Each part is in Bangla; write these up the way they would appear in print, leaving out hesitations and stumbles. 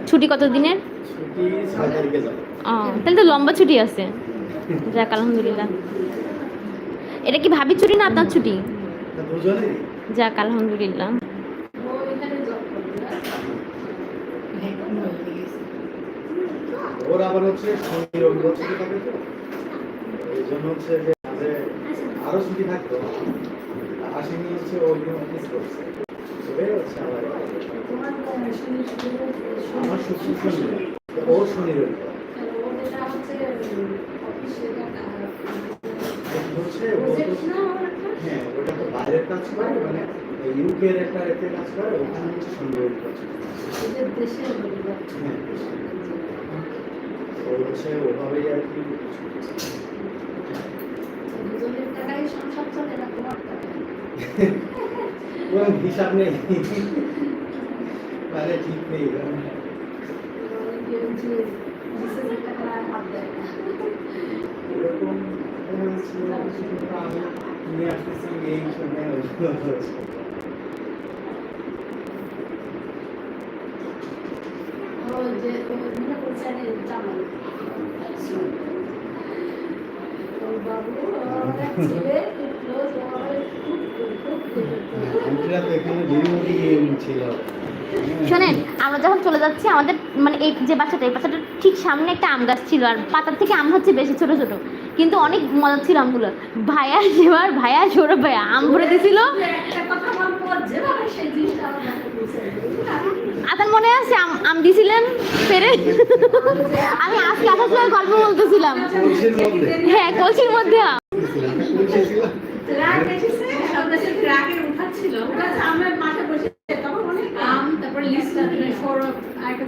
ছুটি কত দিনের? ছুটি 6 তারিখে যাব। তাহলে তো লম্বা ছুটি আছে। যাক আলহামদুলিল্লাহ। এটা কি ভাবি ছুটি না আপনার ছুটি? দুজনেরই। যাক আলহামদুলিল্লাহ। ওর আবার হচ্ছে শনি রবিবার ছুটি থাকে তো, এই জন্য হচ্ছে যে আরো ছুটি থাকতো, আসেনি হচ্ছে ওই দিন অফিস করছে, এবার হচ্ছে আবার আমার ছুটি শনি, ওর শনি রবিবার হচ্ছে। হ্যাঁ, ওটা তো বাইরের কাজ করে, মানে ইউকের একটা এতে কাজ করে, ওখানে হচ্ছে শনি রবিবার ছুটি। হ্যাঁ, হচ্ছে ওভাবেই আর কি হিসাব নেই, মানে ঠিক নেই। এরকম আমি নিয়ে আসতেছি এই সময় শোনেন, আমরা যখন চলে যাচ্ছি আমাদের মানে এই যে বাসাটা, এই বাসাটার ঠিক সামনে একটা আম গাছ ছিল, আর পাতার থেকে আম হচ্ছে বেশি ছোট ছোট, কিন্তু অনেক মজা ছিল আমগুলো। ভাইয়া সেবার ভাইয়া সৌরভ ভাইয়া আম ভরে দিয়েছিল। আপনার মনে আছে আম দিয়েছিলেন পেরে? আমি আজকে আসার সময় গল্প বলতেছিলাম। হ্যাঁ, কলসির মধ্যে আম।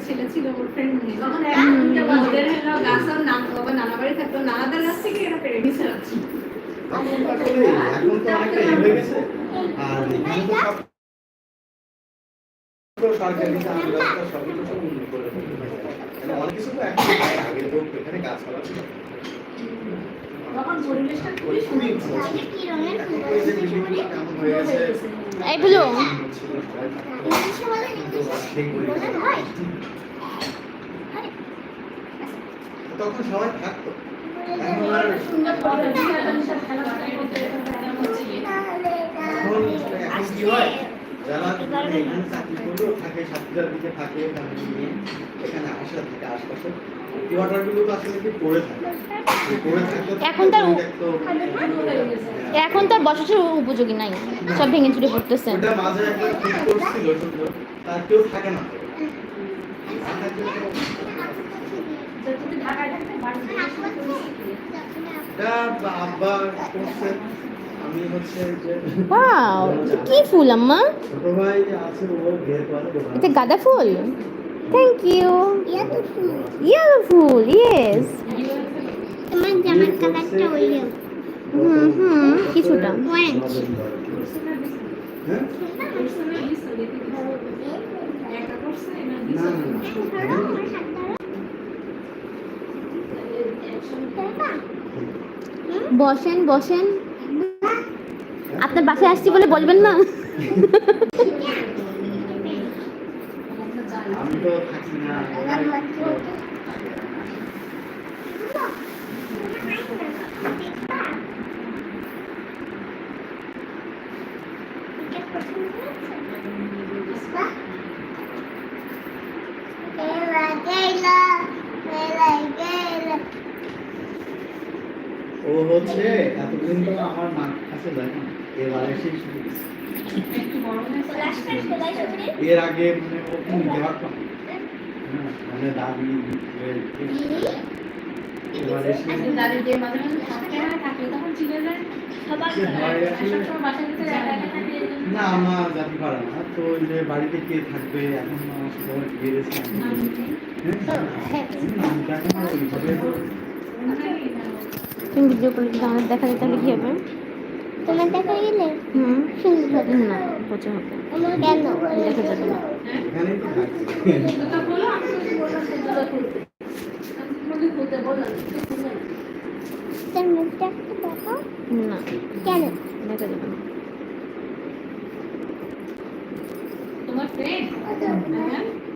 ছেলে ছিল ওর ফ্রেন্ড নিয়ে ওদের গাছের নানা বাড়ি থাকতো, নানাদের কাছ থেকে এরা পেরে নিচে যাচ্ছে। এখন তো অনেকটা হয়ে গেছে, আর এখানে তো সব সরকারি কাজ ব্যবস্থা সবই তো সব উন্নত করে মানে অনেক কিছু তো এখন আগে তো এখানে গাছপালা ছিল, তখন পরিবেশটা খুবই সুন্দর ছিল। কেমন হয়ে গেছে এই বুঝো তখন সবাই থাকতো, এখন আর এখন কি হয়, যারা এখানে চাকরি করলেও থাকে, সাতটার দিকে থাকে, ফ্যামিলি নিয়ে এখানে আসা থাকে আশপাশে, এই অর্ডারগুলো তো আসলে কি করে থাকে, এখন তো আর বসার উপযোগী নাই, সব ভেঙে চুরে পড়তেছে। ওটা মাঝে একটা ঠিক করছিল সুন্দর, তার কেউ থাকে না। আব্বা করছে, আমি হচ্ছে যে ওয়াও, কি ফুল আম্মা? ছোট ভাই আছে, ও বের করে দোকান। এটা গাঁদা ফুল? Thank you. ইয়েলো ফুল, ইয়েস। তোমার জামার কালারটা ওইরকম। কিছুটা। অরেঞ্জ। হ্যাঁ? বসেন বসেন, আপনার বাসায় আসছি বলে বলবেন না? আমি তো থাকি না। ও হচ্ছে এতদিন তো আমার মার কাছে যায় না, এবার এসেই শুরু করছে। এর আগে মানে ওকে নিতে পারতাম না, মানে দাদি এবার এসে না, আমার জাতি পারে না তো, ওই যে বাড়িতে কে থাকবে এখন, আমার সবাই বিয়ে দিয়েছে। তুমি ভিডিও করলে যদি আমাদের দেখা যায় তাহলে কি হবে? তোমার দেখা গেলে সুন্দর হবে না, বোঝা হবে। কেন দেখা যাবে না। তোর মুখটা একটু দেখো না।